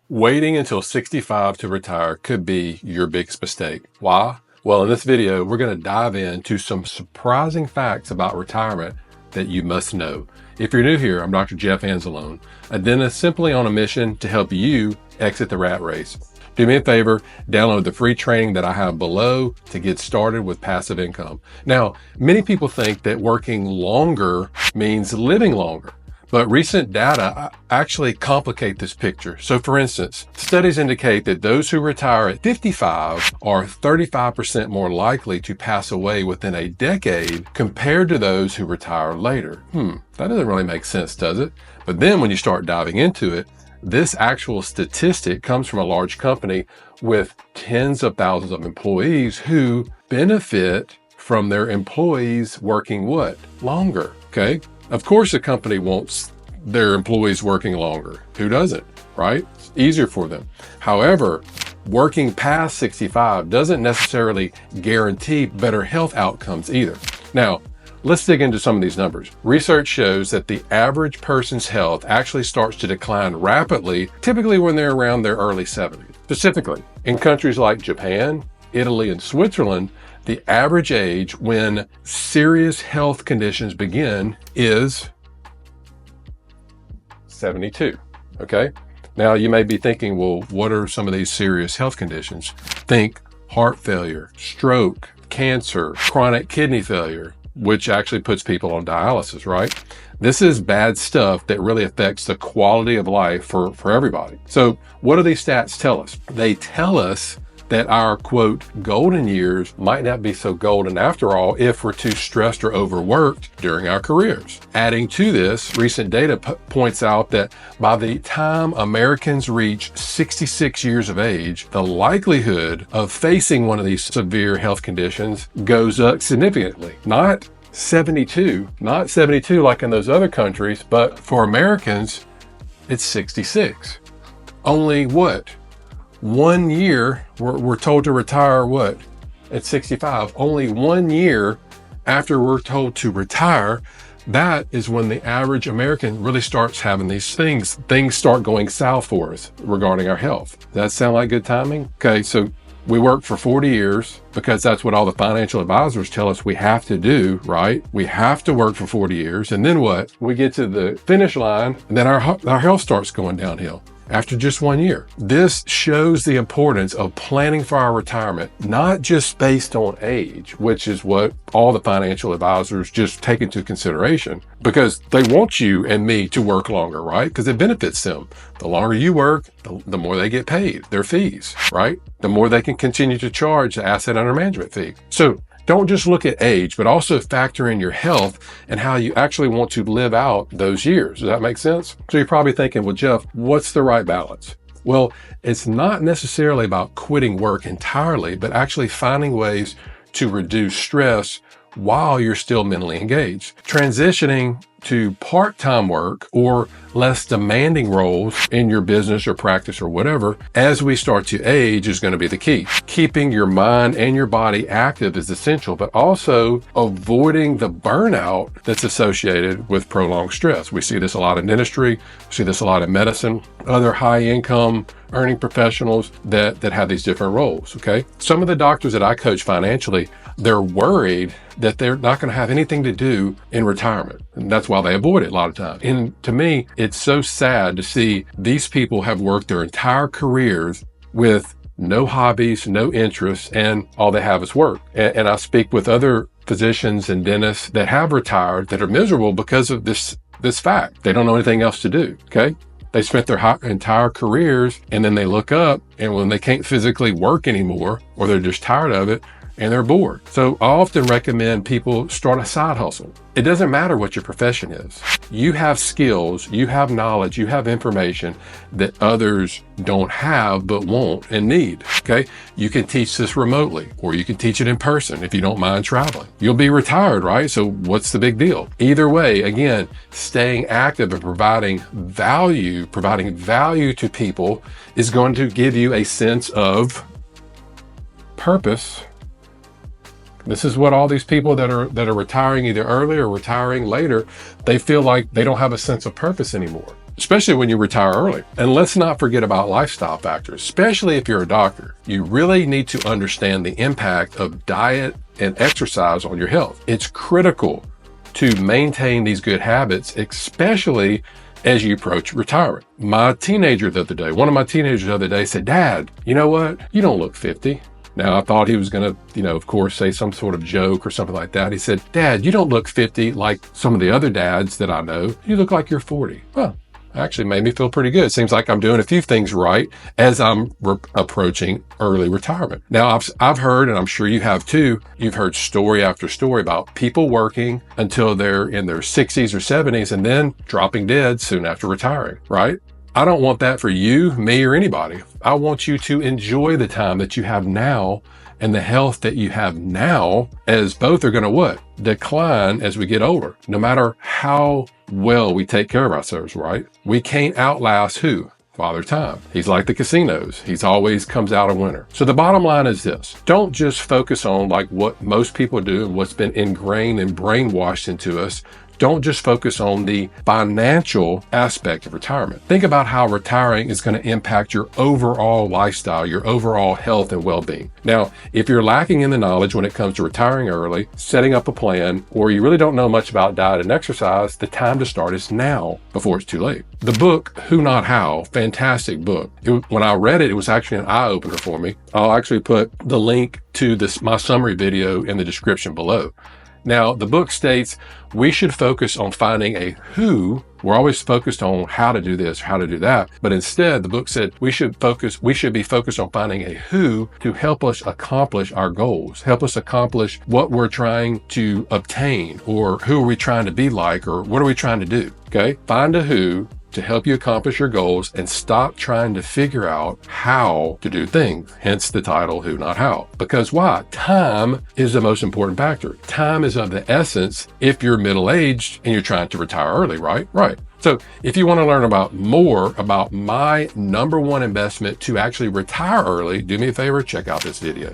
Waiting until 65 to retire could be your biggest mistake. Why? Well, in this video, we're going to dive into some surprising facts about retirement that you must know. If you're new here, I'm Dr. Jeff Anzalone, a dentist simply on a mission to help you exit the rat race. Do me a favor, download the free training that I have below to get started with passive income. Now, many people think that working longer means living longer. But recent data actually complicate this picture. So for instance, studies indicate that those who retire at 55 are 35% more likely to pass away within a decade compared to those who retire later. That doesn't really make sense, does it? But then when you start diving into it, this actual statistic comes from a large company with tens of thousands of employees who benefit from their employees working what? Longer, okay? Of course, a company wants their employees working longer. Who doesn't, right? It's easier for them. However, working past 65 doesn't necessarily guarantee better health outcomes either. Now, let's dig into some of these numbers. Research shows that the average person's health actually starts to decline rapidly, typically when they're around their early 70s. Specifically, in countries like Japan, Italy, and Switzerland, the average age when serious health conditions begin is 72, okay? Now you may be thinking, well, what are some of these serious health conditions? Think heart failure, stroke, cancer, chronic kidney failure, which actually puts people on dialysis, right? This is bad stuff that really affects the quality of life for everybody. So what do these stats tell us? They tell us that our, quote, golden years might not be so golden after all if we're too stressed or overworked during our careers. Adding to this, recent data points out that by the time Americans reach 66 years of age, the likelihood of facing one of these severe health conditions goes up significantly. Not 72 like in those other countries, but for Americans, it's 66. Only what? 1 year, we're told to retire what? At 65. Only 1 year after we're told to retire, that is when the average American really starts having these things. Things start going south for us regarding our health. Does that sound like good timing? Okay, so we work for 40 years because that's what all the financial advisors tell us we have to do, right? We have to work for 40 years. And then what? We get to the finish line and then our health starts going downhill after just 1 year. This shows the importance of planning for our retirement, not just based on age, which is what all the financial advisors just take into consideration, because they want you and me to work longer, right? Because it benefits them. The longer you work, the more they get paid, their fees, right? The more they can continue to charge the asset under management fee. So don't just look at age, but also factor in your health and how you actually want to live out those years. Does that make sense? So you're probably thinking, well, Jeff, what's the right balance? Well, it's not necessarily about quitting work entirely, but actually finding ways to reduce stress while you're still mentally engaged. Transitioning to part-time work or less demanding roles in your business or practice or whatever as we start to age is going to be the key. Keeping your mind and your body active is essential, but also avoiding the burnout that's associated with prolonged stress. We see this a lot in dentistry, we see this a lot in medicine, other high-income earning professionals that have these different roles, okay? Some of the doctors that I coach financially, they're worried that they're not going to have anything to do in retirement. And that's why they avoid it a lot of times. And to me, it's so sad to see these people have worked their entire careers with no hobbies, no interests, and all they have is work. And I speak with other physicians and dentists that have retired that are miserable because of this fact. They don't know anything else to do, okay? They spent their entire careers and then they look up and when they can't physically work anymore or they're just tired of it, and they're bored. So I often recommend people start a side hustle. It doesn't matter what your profession is. You have skills, you have knowledge, you have information that others don't have but want and need, okay? You can teach this remotely or you can teach it in person if you don't mind traveling. You'll be retired, right? So what's the big deal? Either way, again, staying active and providing value to people is going to give you a sense of purpose. This is what all these people that are retiring either early or retiring later, they feel like they don't have a sense of purpose anymore. especially when you retire early. And let's not forget about lifestyle factors, especially if you're a doctor. You really need to understand the impact of diet and exercise on your health. It's critical to maintain these good habits, especially as you approach retirement. One of my teenagers the other day said, "Dad, you know what? You don't look 50. Now, I thought he was going to, of course, say some sort of joke or something like that. He said, "Dad, you don't look 50 like some of the other dads that I know. You look like you're 40. Well, actually made me feel pretty good. It seems like I'm doing a few things right as I'm approaching early retirement. Now, I've heard, and I'm sure you have too, you've heard story after story about people working until they're in their 60s or 70s and then dropping dead soon after retiring, right? I don't want that for you, me, or anybody. I want you to enjoy the time that you have now and the health that you have now, as both are going to what? Decline as we get older. No matter how well we take care of ourselves, right? We can't outlast who? Father Time. He's like the casinos. He's always comes out a winner. So the bottom line is this. Don't just focus on like what most people do and what's been ingrained and brainwashed into us. Don't just focus on the financial aspect of retirement. Think about how retiring is going to impact your overall lifestyle, your overall health and well-being. Now, if you're lacking in the knowledge when it comes to retiring early, setting up a plan, or you really don't know much about diet and exercise, the time to start is now before it's too late. The book, Who Not How, fantastic book. When I read it, it was actually an eye-opener for me. I'll actually put the link to my summary video in the description below. Now, the book states we should focus on finding a who. We're always focused on how to do this, how to do that. But instead, the book said we should be focused on finding a who to help us accomplish our goals, help us accomplish what we're trying to obtain, or who are we trying to be like, or what are we trying to do? Okay. Find a who to help you accomplish your goals and stop trying to figure out how to do things. Hence the title, Who Not How. Because why? Time is the most important factor. Time is of the essence if you're middle-aged and you're trying to retire early, right? Right. So if you want to learn more about my #1 investment to actually retire early, do me a favor, check out this video.